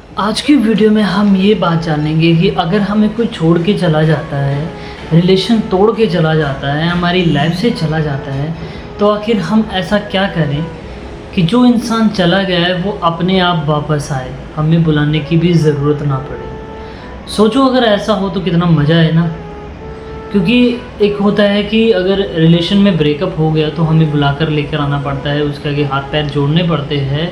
आज की वीडियो में हम ये बात जानेंगे कि अगर हमें कोई छोड़ के चला जाता है, रिलेशन तोड़ के चला जाता है, हमारी लाइफ से चला जाता है, तो आखिर हम ऐसा क्या करें कि जो इंसान चला गया है वो अपने आप वापस आए, हमें बुलाने की भी ज़रूरत ना पड़े। सोचो अगर ऐसा हो तो कितना मज़ा है ना। क्योंकि एक होता है कि अगर रिलेशन में ब्रेकअप हो गया तो हमें बुलाकर लेकर आना पड़ता है, उसके आगे हाथ पैर जोड़ने पड़ते हैं,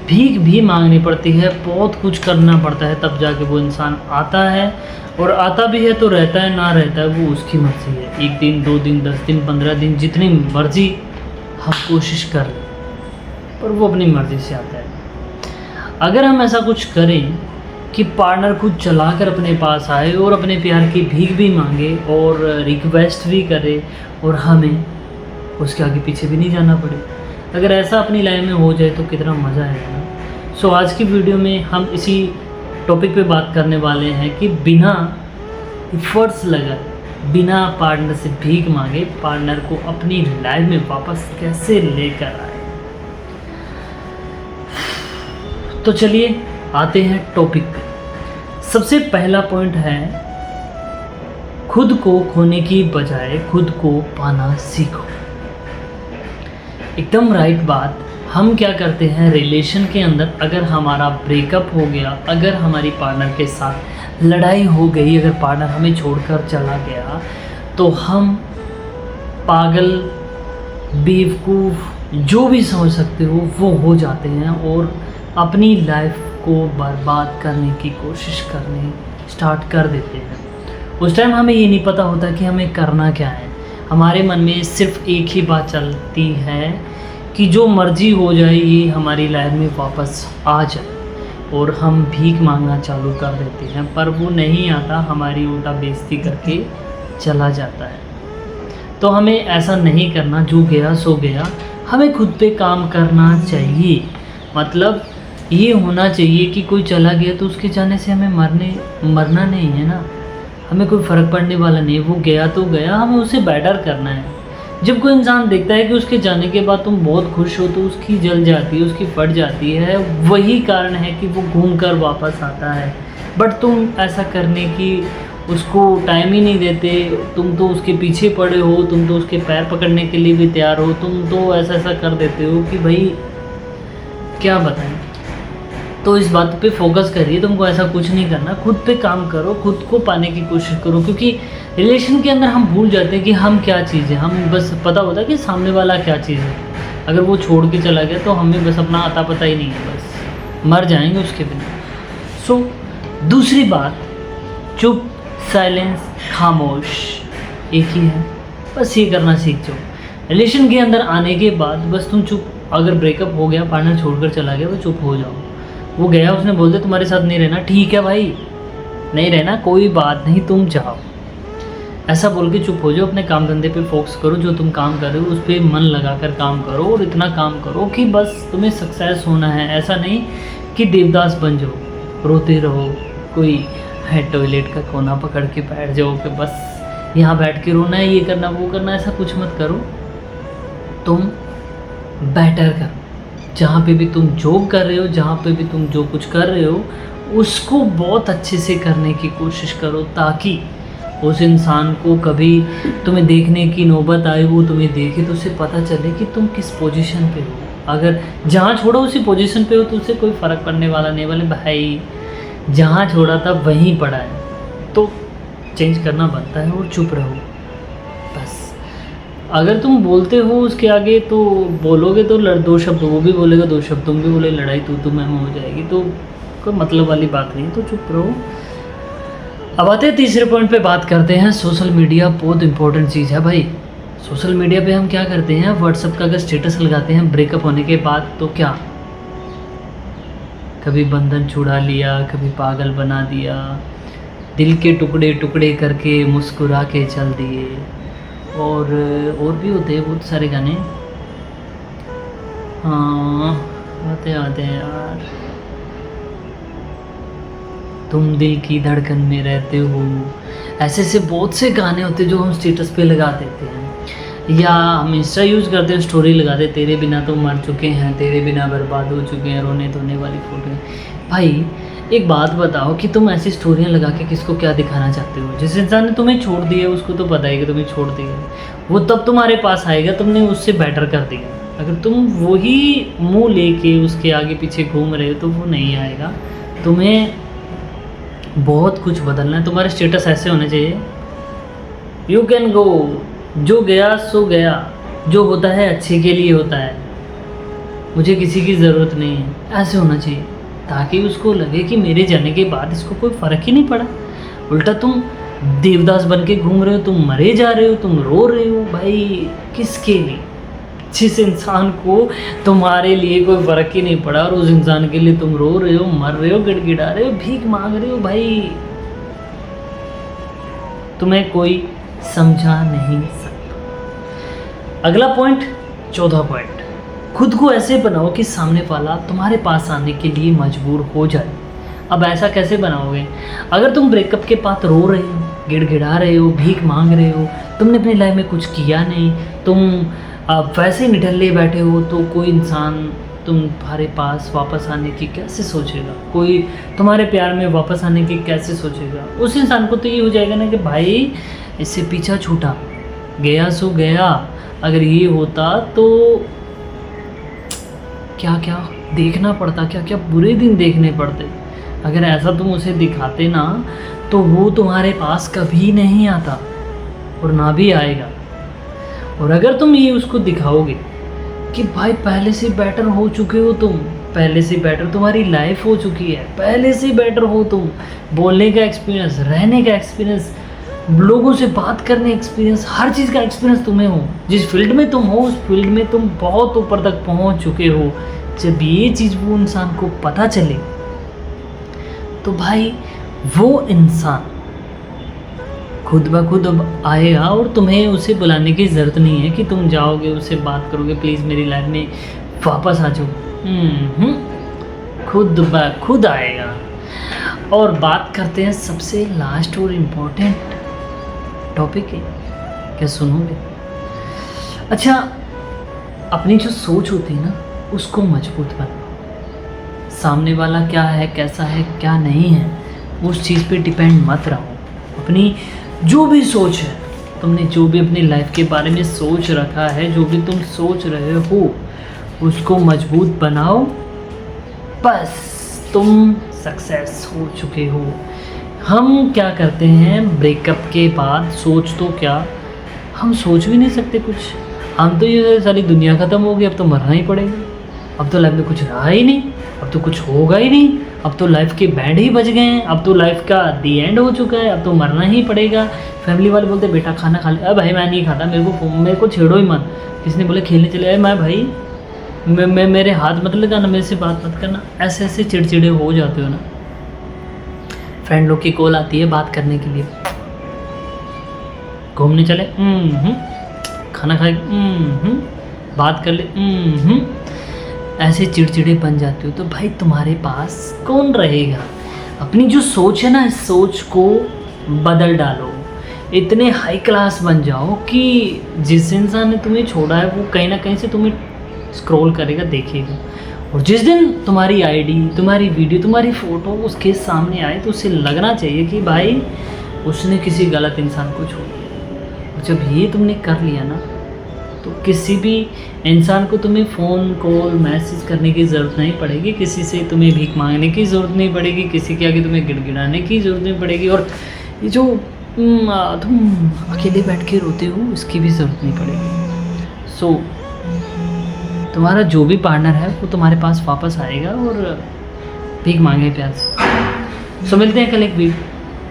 भीख भी मांगनी पड़ती है, बहुत कुछ करना पड़ता है, तब जाके वो इंसान आता है। और आता भी है तो रहता है, ना रहता है वो उसकी मर्ज़ी है। 1 दिन 2 दिन 10 दिन 15 दिन जितनी मर्ज़ी हम कोशिश कर लें, पर वो अपनी मर्ज़ी से आता है। अगर हम ऐसा कुछ करें कि पार्टनर खुद चलाकर अपने पास आए और अपने प्यार की भीख भी मांगे और रिक्वेस्ट भी करे और हमें उसके आगे पीछे भी नहीं जाना पड़े, अगर ऐसा अपनी लाइफ में हो जाए तो कितना मज़ा आएगा ना। सो आज की वीडियो में हम इसी टॉपिक पे बात करने वाले हैं कि बिना एफर्ट्स लगाए, बिना पार्टनर से भीख मांगे पार्टनर को अपनी लाइफ में वापस कैसे लेकर आए। तो चलिए आते हैं टॉपिक पे। सबसे पहला पॉइंट है, खुद को खोने की बजाय खुद को पाना सीखो। एकदम राइट बात। हम क्या करते हैं रिलेशन के अंदर, अगर हमारा ब्रेकअप हो गया, अगर हमारी पार्टनर के साथ लड़ाई हो गई, अगर पार्टनर हमें छोड़कर चला गया, तो हम पागल, बेवकूफ़, जो भी समझ सकते हो वो हो जाते हैं और अपनी लाइफ को बर्बाद करने की कोशिश करने स्टार्ट कर देते हैं। उस टाइम हमें ये नहीं पता होता कि हमें करना क्या है। हमारे मन में सिर्फ एक ही बात चलती है कि जो मर्ज़ी हो जाए, ये हमारी लाइफ में वापस आ जाए, और हम भीख मांगना चालू कर देते हैं। पर वो नहीं आता, हमारी उल्टा बेइज्जती करके चला जाता है। तो हमें ऐसा नहीं करना, जो गया सो गया। हमें खुद पे काम करना चाहिए। मतलब ये होना चाहिए कि कोई चला गया तो उसके जाने से हमें मरना नहीं है ना, हमें कोई फ़र्क पड़ने वाला नहीं है। वो गया तो गया, हमें उसे बेटर करना है। जब कोई इंसान देखता है कि उसके जाने के बाद तुम बहुत खुश हो तो उसकी जल जाती है, उसकी फट जाती है। वही कारण है कि वो घूम कर वापस आता है। बट तुम ऐसा करने की उसको टाइम ही नहीं देते। तुम तो उसके पीछे पड़े हो, तुम तो उसके पैर पकड़ने के लिए भी तैयार हो। तुम तो ऐसा कर देते हो कि भाई क्या बताएं। तो इस बात पे फोकस करिए, तुमको ऐसा कुछ नहीं करना। खुद पे काम करो, खुद को पाने की कोशिश करो। क्योंकि रिलेशन के अंदर हम भूल जाते हैं कि हम क्या चीज़ है। हम बस पता होता है कि सामने वाला क्या चीज़ है। अगर वो छोड़ के चला गया तो हमें बस अपना अता पता ही नहीं है, बस मर जाएंगे उसके बिना। सो दूसरी बात, चुप, साइलेंस, खामोश, एक ही है। बस ये करना सीख जाओ। रिलेशन के अंदर आने के बाद बस तुम चुप। अगर ब्रेकअप हो गया, पार्टनर छोड़कर चला गया, तो चुप हो जाओ। वो गया, उसने बोल दिया तुम्हारे साथ नहीं रहना, ठीक है भाई, नहीं रहना, कोई बात नहीं, तुम जाओ। ऐसा बोल के चुप हो जाओ। अपने काम धंधे पे फोकस करो। जो तुम काम कर रहे हो उस पर मन लगा कर काम करो, और इतना काम करो कि बस तुम्हें सक्सेस होना है। ऐसा नहीं कि देवदास बन जाओ, रोते रहो, कोई है टॉयलेट का कोना पकड़ के बैठ जाओ कि बस यहाँ बैठ के रोना है, ये करना वो करना। ऐसा कुछ मत करो। तुम बेटर करो। जहाँ पे भी तुम जॉब कर रहे हो, जहाँ पे भी तुम जो कुछ कर रहे हो, उसको बहुत अच्छे से करने की कोशिश करो, ताकि उस इंसान को कभी तुम्हें देखने की नौबत आए, वो तुम्हें देखे तो उसे पता चले कि तुम किस पोजीशन पे हो। अगर जहाँ छोड़ो उसी पोजीशन पे हो तो उससे कोई फ़र्क पड़ने वाला नहीं। बोले भाई जहाँ छोड़ा था वहीं पड़ा है, तो चेंज करना बनता है और चुप रहो बस। अगर तुम बोलते हो उसके आगे तो बोलोगे तो दो शब्द वो भी बोलेगा, 2 शब्द तुम भी बोले, लड़ाई तू मैं हो जाएगी, तो कोई मतलब वाली बात नहीं है। तो चुप रहो। अब आते हैं तीसरे पॉइंट पे बात करते हैं। सोशल मीडिया बहुत इंपॉर्टेंट चीज़ है भाई। सोशल मीडिया पे हम क्या करते हैं, व्हाट्सएप का अगर स्टेटस लगाते हैं ब्रेकअप होने के बाद, तो क्या कभी बंधन छुड़ा लिया, कभी पागल बना दिया, दिल के टुकड़े टुकड़े करके मुस्कुरा के चल दिए, और भी होते हैं बहुत सारे गाने। हाँ आते हैं यार। तुम दिल की धड़कन में रहते हो, ऐसे बहुत से गाने होते हैं जो हम स्टेटस पे लगा देते हैं। या हम इंस्टा यूज़ करते हैं, स्टोरी लगाते, तेरे बिना तो मर चुके हैं, तेरे बिना बर्बाद हो चुके हैं, रोने धोने वाली फ़ोटो। भाई एक बात बताओ कि तुम ऐसी स्टोरियाँ लगा के किसको क्या दिखाना चाहते हो? जिस इंसान ने तुम्हें छोड़ दिया उसको तो पता है कि तुम्हें छोड़ दिया, वो तब तुम्हारे पास आएगा, तुमने उससे बेटर कर दिया। अगर तुम वही मुंह लेके उसके आगे पीछे घूम रहे हो तो वो नहीं आएगा। तुम्हें बहुत कुछ बदलना है। तुम्हारे स्टेटस ऐसे होने चाहिए, यू कैन गो, जो गया सो गया, जो होता है अच्छे के लिए होता है, मुझे किसी की ज़रूरत नहीं है, ऐसे होना चाहिए, ताकि उसको लगे कि मेरे जाने के बाद इसको कोई फ़र्क ही नहीं पड़ा। उल्टा तुम देवदास बन के घूम रहे हो, तुम मरे जा रहे हो, तुम रो रहे हो। भाई किसके लिए? जिस इंसान को तुम्हारे लिए कोई फ़र्क ही नहीं पड़ा और उस इंसान के लिए तुम रो रहे हो, मर रहे हो, गिड़गिड़ा रहे हो, भीख मांग रहे हो। भाई तुम्हें कोई समझा नहीं सकता। अगला पॉइंट, 14 पॉइंट, खुद को ऐसे बनाओ कि सामने वाला तुम्हारे पास आने के लिए मजबूर हो जाए। अब ऐसा कैसे बनाओगे? अगर तुम ब्रेकअप के बाद रो रहे हो, गिड़गिड़ा रहे हो, भीख मांग रहे हो, तुमने अपनी लाइफ में कुछ किया नहीं, तुम वैसे ही निठल्ले बैठे हो, तो कोई इंसान तुम्हारे पास वापस आने की कैसे सोचेगा? कोई तुम्हारे प्यार में वापस आने की कैसे सोचेगा? उस इंसान को तो ये हो जाएगा ना कि भाई इससे पीछा छूटा, गया सो गया। अगर ये होता तो क्या क्या देखना पड़ता, क्या क्या बुरे दिन देखने पड़ते। अगर ऐसा तुम उसे दिखाते ना तो वो तुम्हारे पास कभी नहीं आता और ना भी आएगा। और अगर तुम ये उसको दिखाओगे कि भाई पहले से बेटर हो चुके हो तुम, पहले से बेटर तुम्हारी लाइफ हो चुकी है, पहले से बेटर हो तुम, बोलने का एक्सपीरियंस, रहने का एक्सपीरियंस, लोगों से बात करने एक्सपीरियंस, हर चीज़ का एक्सपीरियंस तुम्हें हो, जिस फील्ड में तुम हो उस फील्ड में तुम बहुत ऊपर तक पहुंच चुके हो। जब ये चीज़ वो इंसान को पता चले तो भाई वो इंसान खुद ब खुद अब आएगा और तुम्हें उसे बुलाने की ज़रूरत नहीं है कि तुम जाओगे उससे बात करोगे, प्लीज़ मेरी लाइफ में वापस आ जाओ। खुद ब खुद आएगा। और बात करते हैं सबसे लास्ट और इम्पोर्टेंट टॉपिक है, क्या सुनोगे? अच्छा, अपनी जो सोच होती है ना उसको मजबूत बनाओ। सामने वाला क्या है, कैसा है, क्या नहीं है, उस चीज़ पे डिपेंड मत रहो। अपनी जो भी सोच है, तुमने जो भी अपनी लाइफ के बारे में सोच रखा है, जो भी तुम सोच रहे हो उसको मजबूत बनाओ, बस तुम सक्सेस हो चुके हो। हम क्या करते हैं ब्रेकअप के बाद, सोच तो क्या, हम सोच भी नहीं सकते कुछ। हम तो ये सारी दुनिया ख़त्म हो गई, अब तो मरना ही पड़ेगा, अब तो लाइफ में कुछ रहा ही नहीं, अब तो कुछ होगा ही नहीं, अब तो लाइफ के बैंड ही बज गए हैं, अब तो लाइफ का दी एंड हो चुका है, अब तो मरना ही पड़ेगा। फैमिली वाले बोलते बेटा खाना खा ले, भाई मैं नहीं खाता, मेरे को छेड़ो ही मत। किसी ने बोले खेलने चले, मैं भाई मैं मेरे हाथ मत लगाना, मेरे से बात मत करना। ऐसे ऐसे चिड़चिड़े हो जाते हो ना। फ्रेंड लोग की कॉल आती है बात करने के लिए, घूमने चले, खाना खाए, बात कर ले, ऐसे चिड़चिड़े बन जाते हो तो भाई तुम्हारे पास कौन रहेगा? अपनी जो सोच है ना, इस सोच को बदल डालो, इतने हाई क्लास बन जाओ कि जिस इंसान ने तुम्हें छोड़ा है वो कहीं ना कहीं से तुम्हें स्क्रॉल करेगा, देखेगा, और जिस दिन तुम्हारी आईडी, तुम्हारी वीडियो, तुम्हारी फ़ोटो उसके सामने आए तो उसे लगना चाहिए कि भाई उसने किसी गलत इंसान को छोड़ दिया। और जब ये तुमने कर लिया ना तो किसी भी इंसान को तुम्हें फ़ोन कॉल मैसेज करने की ज़रूरत नहीं पड़ेगी, किसी से तुम्हें भीख मांगने की ज़रूरत नहीं पड़ेगी, किसी के आगे तुम्हें गिड़गिड़ाने की ज़रूरत नहीं पड़ेगी, और ये जो तुम अकेले बैठ के रोते हो इसकी भी ज़रूरत नहीं पड़ेगी। सो तुम्हारा जो भी पार्टनर है वो तुम्हारे पास वापस आएगा और भीख मांगे प्यार से। सो मिलते हैं कल एक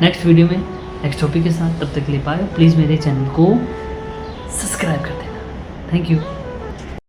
नेक्स्ट वीडियो में नेक्स्ट टॉपिक के साथ। तब तक के लिए बाय। प्लीज़ मेरे चैनल को सब्सक्राइब कर देना। Thank you.